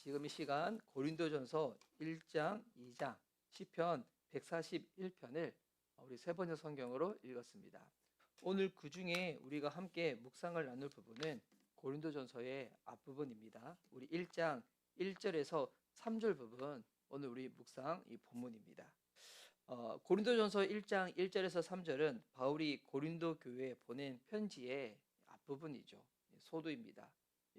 지금 이 시간 고린도전서 1장, 2장, 시편 141편을 우리 세 번째 성경으로 읽었습니다. 오늘 그 중에 우리가 함께 묵상을 나눌 부분은 고린도전서의 앞부분입니다. 우리 1장 1절에서 3절 부분, 오늘 우리 묵상 이 본문입니다. 고린도전서 1장 1절에서 3절은 바울이 고린도 교회에 보낸 편지의 앞부분이죠. 소도입니다.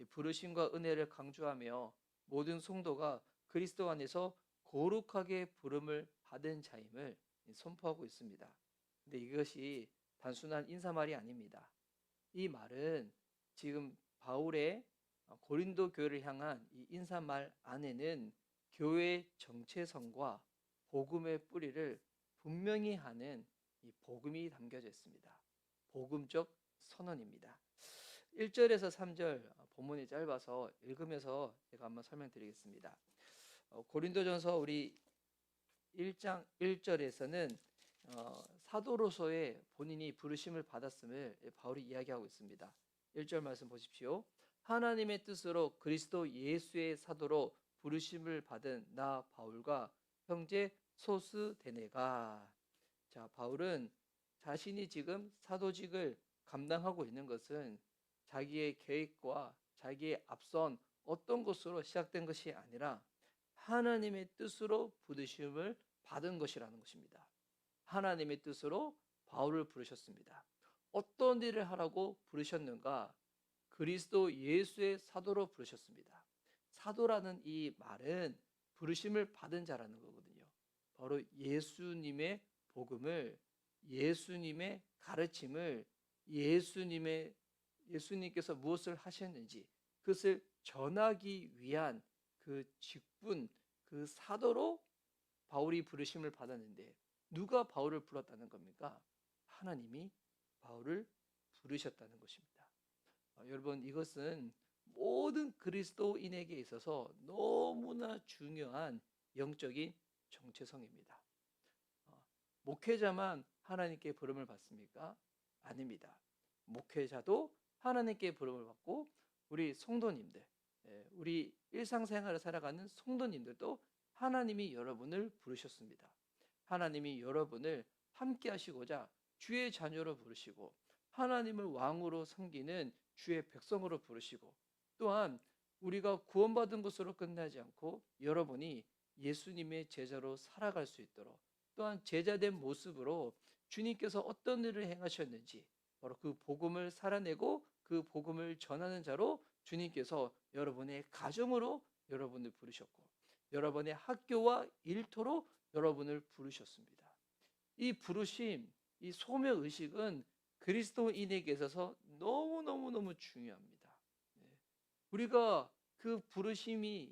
부르심과 은혜를 강조하며 모든 성도가 그리스도 안에서 거룩하게 부름을 받은 자임을 선포하고 있습니다. 근데 이것이 단순한 인사말이 아닙니다. 이 말은 지금 바울의 고린도 교회를 향한 이 인사말 안에는 교회의 정체성과 복음의 뿌리를 분명히 하는 이 복음이 담겨져 있습니다. 복음적 선언입니다. 1절에서 3절 본문이 짧아서 읽으면서 제가 한번 설명드리겠습니다. 고린도전서 우리 1장 1절에서는 사도로서의 본인이 부르심을 받았음을 바울이 이야기하고 있습니다. 1절 말씀 보십시오. 하나님의 뜻으로 그리스도 예수의 사도로 부르심을 받은 나 바울과 형제 소스데네가. 자, 바울은 자신이 지금 사도직을 감당하고 있는 것은 자기의 계획과 자기의 앞선 어떤 것으로 시작된 것이 아니라 하나님의 뜻으로 부르심을 받은 것이라는 것입니다. 하나님의 뜻으로 바울을 부르셨습니다. 어떤 일을 하라고 부르셨는가? 그리스도 예수의 사도로 부르셨습니다. 사도라는 이 말은 부르심을 받은 자라는 거거든요. 바로 예수님의 복음을, 예수님의 가르침을, 예수님께서 무엇을 하셨는지 그것을 전하기 위한 그 직분, 그 사도로 바울이 부르심을 받았는데, 누가 바울을 불렀다는 겁니까? 하나님이 바울을 부르셨다는 것입니다. 여러분, 이것은 모든 그리스도인에게 있어서 너무나 중요한 영적인 정체성입니다. 목회자만 하나님께 부름을 받습니까? 아닙니다. 목회자도 하나님께 부름을 받고, 우리 성도님들, 우리 일상생활을 살아가는 성도님들도 하나님이 여러분을 부르셨습니다. 하나님이 여러분을 함께 하시고자 주의 자녀로 부르시고, 하나님을 왕으로 섬기는 주의 백성으로 부르시고, 또한 우리가 구원받은 것으로 끝나지 않고 여러분이 예수님의 제자로 살아갈 수 있도록, 또한 제자된 모습으로 주님께서 어떤 일을 행하셨는지 바로 그 복음을 살아내고 그 복음을 전하는 자로 주님께서 여러분의 가정으로 여러분을 부르셨고, 여러분의 학교와 일터로 여러분을 부르셨습니다. 이 부르심, 이 소명의식은 그리스도인에게 있어서 너무너무너무 중요합니다. 우리가 그 부르심에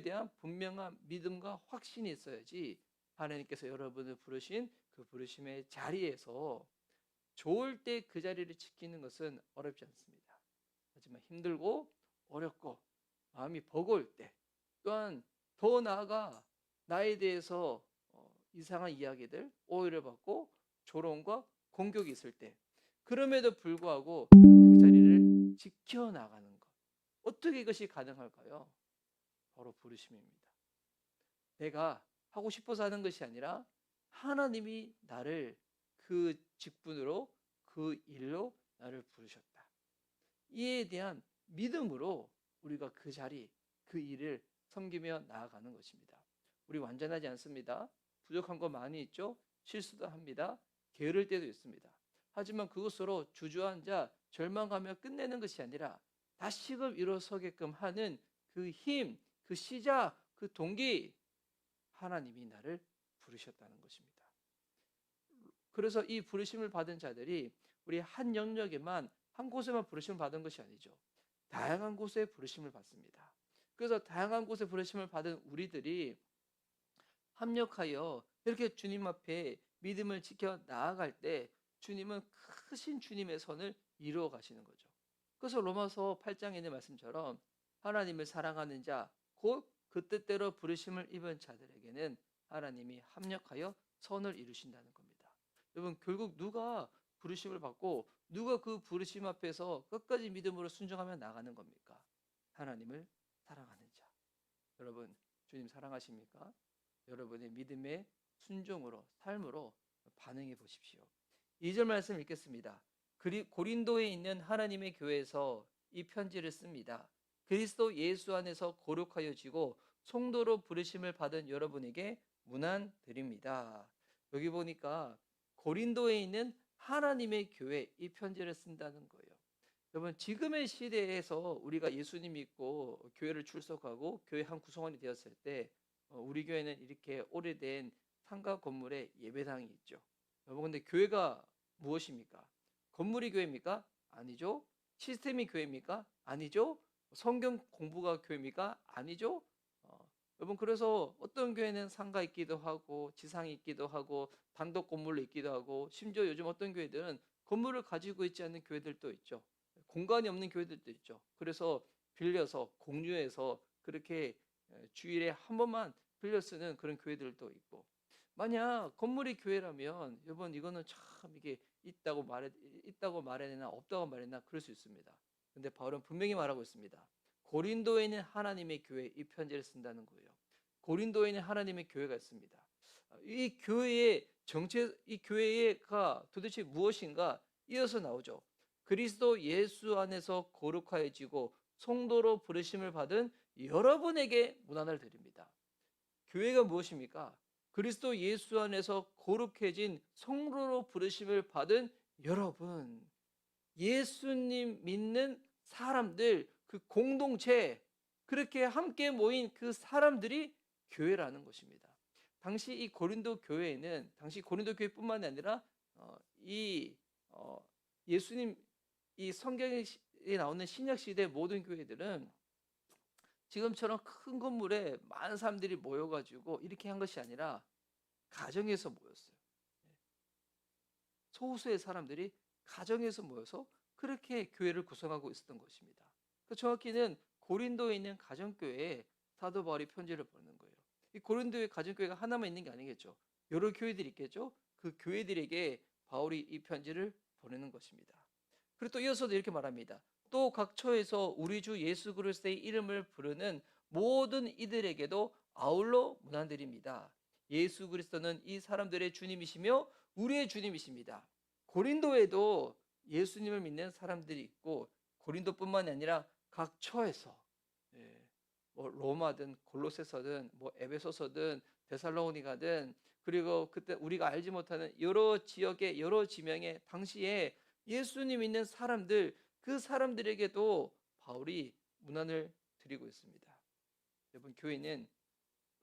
대한 분명한 믿음과 확신이 있어야지 하나님께서 여러분을 부르신 그 부르심의 자리에서 좋을 때 그 자리를 지키는 것은 어렵지 않습니다. 하지만 힘들고 어렵고 마음이 버거울 때, 또한 더 나아가 나에 대해서 이상한 이야기들, 오해를 받고 조롱과 공격이 있을 때, 그럼에도 불구하고 그 자리를 지켜나가는 것, 어떻게 이것이 가능할까요? 바로 부르심입니다. 내가 하고 싶어서 하는 것이 아니라 하나님이 나를 그 직분으로, 그 일로 나를 부르셨다. 이에 대한 믿음으로 우리가 그 자리, 그 일을 섬기며 나아가는 것입니다. 우리 완전하지 않습니다. 부족한 거 많이 있죠. 실수도 합니다. 게으를 때도 있습니다. 하지만 그것으로 주저앉아 절망하며 끝내는 것이 아니라 다시금 일어서게끔 하는 그 힘, 그 시작, 그 동기, 하나님이 나를 부르셨다는 것입니다. 그래서 이 부르심을 받은 자들이 우리 한 영역에만, 한 곳에만 부르심을 받은 것이 아니죠. 다양한 곳에 부르심을 받습니다. 그래서 다양한 곳에 부르심을 받은 우리들이 합력하여 이렇게 주님 앞에 믿음을 지켜 나아갈 때 주님은 크신 주님의 선을 이루어 가시는 거죠. 그래서 로마서 8장에 있는 말씀처럼 하나님을 사랑하는 자, 곧 그 뜻대로 부르심을 입은 자들에게는 하나님이 합력하여 선을 이루신다는 겁니다. 여러분, 결국 누가 부르심을 받고 누가 그 부르심 앞에서 끝까지 믿음으로 순종하며 나가는 겁니까? 하나님을 사랑하는 자, 여러분, 주님 사랑하십니까? 여러분의 믿음의 순종으로, 삶으로 반응해 보십시오. 2절 말씀 읽겠습니다. 고린도에 있는 하나님의 교회에서 이 편지를 씁니다. 그리스도 예수 안에서 거룩하여지고 성도로 부르심을 받은 여러분에게 문안 드립니다. 여기 보니까 고린도에 있는 하나님의 교회, 이 편지를 쓴다는 거예요. 여러분, 지금의 시대에서 우리가 예수님 믿고 교회를 출석하고 교회 한 구성원이 되었을 때 우리 교회는 이렇게 오래된 상가 건물에 예배당이 있죠. 여러분, 근데 교회가 무엇입니까? 건물이 교회입니까? 아니죠. 시스템이 교회입니까? 아니죠. 성경 공부가 교회입니까? 아니죠. 여러분, 그래서 어떤 교회는 상가 있기도 하고 지상이 있기도 하고 단독 건물로 있기도 하고, 심지어 요즘 어떤 교회들은 건물을 가지고 있지 않는 교회들도 있죠. 공간이 없는 교회들도 있죠. 그래서 빌려서 공유해서 그렇게 주일에 한 번만 빌려 쓰는 그런 교회들도 있고, 만약 건물이 교회라면 여러분, 이거는 참 이게 있다고 말해야 되나 없다고 말해야 되나 그럴 수 있습니다. 근데 바울은 분명히 말하고 있습니다. 고린도에 있는 하나님의 교회, 이 편지를 쓴다는 거예요. 고린도에 있는 하나님의 교회가 있습니다. 이 교회의 이 교회가 도대체 무엇인가 이어서 나오죠. 그리스도 예수 안에서 거룩하여지고 성도로 부르심을 받은 여러분에게 문안을 드립니다. 교회가 무엇입니까? 그리스도 예수 안에서 거룩해진 성도로 부르심을 받은 여러분, 예수님 믿는 사람들, 그 공동체, 그렇게 함께 모인 그 사람들이 교회라는 것입니다. 당시 이 고린도 교회에는, 당시 고린도 교회뿐만 아니라 이 예수님, 이 성경에 나오는 신약 시대 모든 교회들은 지금처럼 큰 건물에 많은 사람들이 모여가지고 이렇게 한 것이 아니라 가정에서 모였어요. 소수의 사람들이 가정에서 모여서 그렇게 교회를 구성하고 있었던 것입니다. 그 정확히는 고린도에 있는 가정교회에 사도 바울이 편지를 보내는 거예요. 이 고린도의 가정교회가 하나만 있는 게 아니겠죠. 여러 교회들이 있겠죠. 그 교회들에게 바울이 이 편지를 보내는 것입니다. 그리고 또 이어서도 이렇게 말합니다. 또 각 처에서 우리 주 예수 그리스도의 이름을 부르는 모든 이들에게도 아울러 문안드립니다. 예수 그리스도는 이 사람들의 주님이시며 우리의 주님이십니다. 고린도에도 예수님을 믿는 사람들이 있고, 고린도뿐만이 아니라 각 처에서, 뭐 로마든 골로새서든 뭐 에베소서든 데살로니가든, 그리고 그때 우리가 알지 못하는 여러 지역의 여러 지명의 당시에 예수님 믿는 사람들, 그 사람들에게도 바울이 문안을 드리고 있습니다. 여러분, 교회는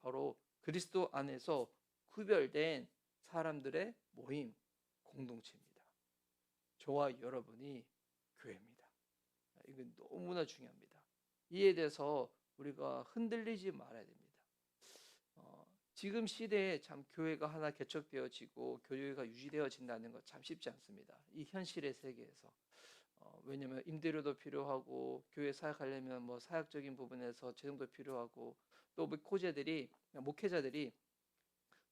바로 그리스도 안에서 구별된 사람들의 모임, 공동체입니다. 저와 여러분이 교회입니다. 이건 너무나 중요합니다. 이에 대해서 우리가 흔들리지 말아야 됩니다. 지금 시대에 참 교회가 하나 개척되어지고 교회가 유지되어진다는 것 참 쉽지 않습니다. 이 현실의 세계에서. 왜냐하면 임대료도 필요하고, 교회 사역하려면 뭐 사역적인 부분에서 재정도 필요하고, 또 목회자들이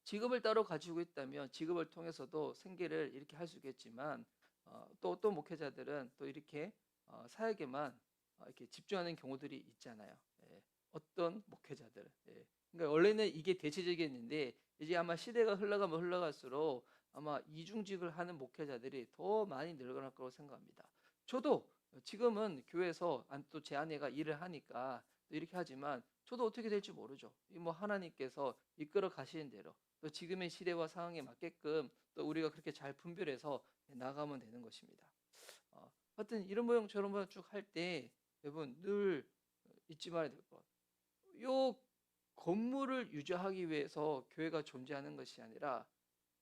직업을 따로 가지고 있다면 직업을 통해서도 생계를 이렇게 할 수 있겠지만, 또 목회자들은 또 이렇게 사역에만 이렇게 집중하는 경우들이 있잖아요. 예, 어떤 목회자들. 예. 그러니까 원래는 이게 대체적이었는데 이제 아마 시대가 흘러가면 흘러갈수록 아마 이중직을 하는 목회자들이 더 많이 늘어날 거라고 생각합니다. 저도 지금은 교회에서 또 제 아내가 일을 하니까 또 이렇게 하지만, 저도 어떻게 될지 모르죠. 뭐 하나님께서 이끌어 가시는 대로 또 지금의 시대와 상황에 맞게끔 또 우리가 그렇게 잘 분별해서 나가면 되는 것입니다. 하여튼 이런 모양 저런 모양 쭉 할 때 여러분 늘 잊지 말아야 될 것. 요 건물을 유지하기 위해서 교회가 존재하는 것이 아니라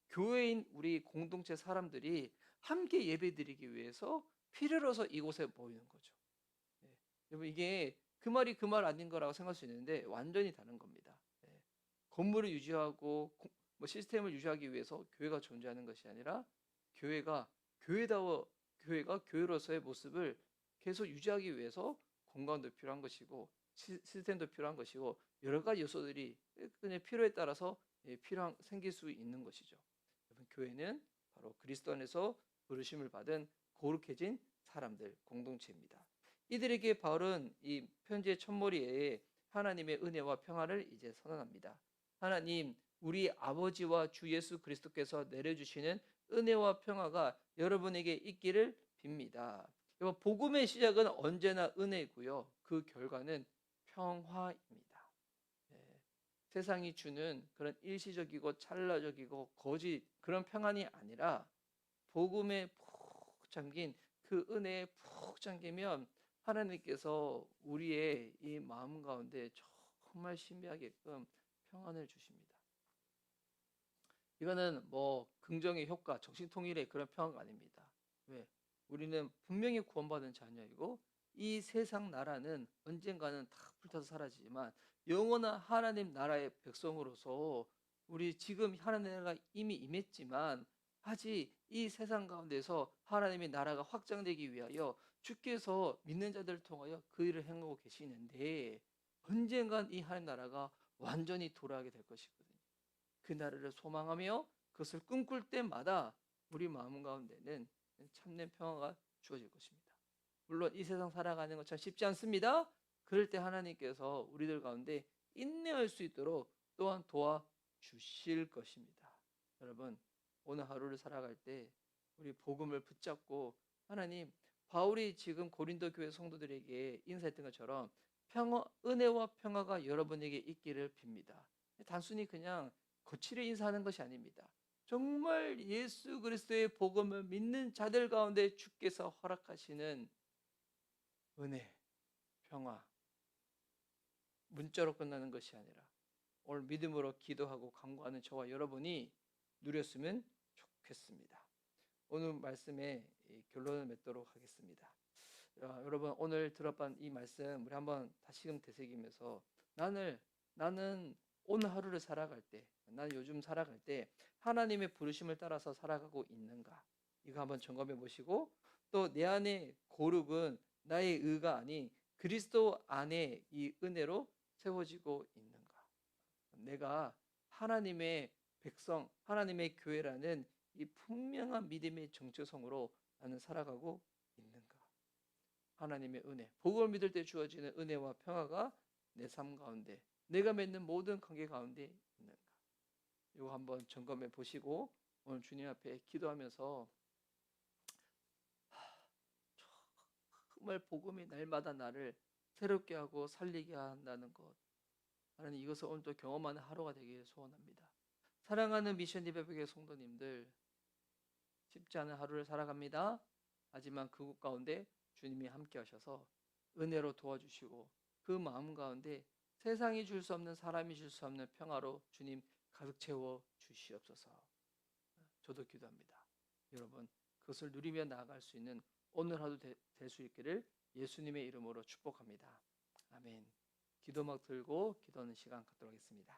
교회인 우리 공동체 사람들이 함께 예배드리기 위해서 필요로서 이곳에 모이는 거죠. 예. 여러분, 이게 그 말이 그 말 아닌 거라고 생각할 수 있는데 완전히 다른 겁니다. 예. 건물을 유지하고 뭐 시스템을 유지하기 위해서 교회가 존재하는 것이 아니라 교회가 교회가 교회로서의 모습을 계속 유지하기 위해서 공간도 필요한 것이고 시스템도 필요한 것이고 여러 가지 요소들이 그냥 필요에 따라서 생길 수 있는 것이죠. 여러분, 교회는 바로 그리스도 안에서 부르심을 받은 거룩해진 사람들 공동체입니다. 이들에게 바울은 이 편지의 첫머리에 하나님의 은혜와 평화를 이제 선언합니다. 하나님, 우리 아버지와 주 예수 그리스도께서 내려주시는 은혜와 평화가 여러분에게 있기를 빕니다. 복음의 시작은 언제나 은혜고요. 그 결과는 평화입니다. 예, 세상이 주는 그런 일시적이고 찰나적이고 거짓 그런 평안이 아니라 복음에 푹 잠긴 그 은혜에 푹 잠기면 하나님께서 우리의 이 마음 가운데 정말 신비하게끔 평안을 주십니다. 이거는 뭐 긍정의 효과, 정신통일의 그런 평화가 아닙니다. 왜? 우리는 분명히 구원받은 자녀이고 이 세상 나라는 언젠가는 다 불타서 사라지지만 영원한 하나님 나라의 백성으로서 우리 지금 하나님 나라가 이미 임했지만 아직 이 세상 가운데서 하나님의 나라가 확장되기 위하여 주께서 믿는 자들을 통하여 그 일을 행하고 계시는데 언젠간 이 하나님 나라가 완전히 돌아가게 될 것이거든요. 그 나라를 소망하며 그것을 꿈꿀 때마다 우리 마음 가운데는 참된 평화가 주어질 것입니다. 물론 이 세상 살아가는 것 참 쉽지 않습니다. 그럴 때 하나님께서 우리들 가운데 인내할 수 있도록 또한 도와주실 것입니다. 여러분, 오늘 하루를 살아갈 때 우리 복음을 붙잡고 하나님, 바울이 지금 고린도 교회 성도들에게 인사했던 것처럼 은혜와 평화가 여러분에게 있기를 빕니다. 단순히 그냥 거칠게 인사하는 것이 아닙니다. 정말 예수 그리스도의 복음을 믿는 자들 가운데 주께서 허락하시는 은혜, 평화, 문자로 끝나는 것이 아니라 오늘 믿음으로 기도하고 간구하는 저와 여러분이 누렸으면 좋겠습니다. 오늘 말씀의 결론을 맺도록 하겠습니다. 여러분, 오늘 들어본 이 말씀 우리 한번 다시금 되새기면서 나는 오늘 하루를 살아갈 때, 나는 요즘 살아갈 때 하나님의 부르심을 따라서 살아가고 있는가? 이거 한번 점검해 보시고, 또 내 안에 거룩은 나의 의가 아닌 그리스도 안에 이 은혜로 세워지고 있는가? 내가 하나님의 백성, 하나님의 교회라는 이 분명한 믿음의 정체성으로 나는 살아가고 있는가? 하나님의 은혜, 복음을 믿을 때 주어지는 은혜와 평화가 내 삶 가운데, 내가 맺는 모든 관계 가운데 있는가? 이거 한번 점검해 보시고 오늘 주님 앞에 기도하면서 정말 복음이 날마다 나를 새롭게 하고 살리게 한다는 것, 하나님, 이것을 오늘 또 경험하는 하루가 되기를 소원합니다. 사랑하는 미션 리베백의 성도님들, 쉽지 않은 하루를 살아갑니다. 하지만 그곳 가운데 주님이 함께 하셔서 은혜로 도와주시고 그 마음 가운데 세상이 줄 수 없는, 사람이 줄 수 없는 평화로 주님 가득 채워 주시옵소서. 저도 기도합니다. 여러분, 그것을 누리며 나아갈 수 있는 오늘 하루 될 수 있기를 예수님의 이름으로 축복합니다. 아멘. 기도막 들고 기도하는 시간 갖도록 하겠습니다.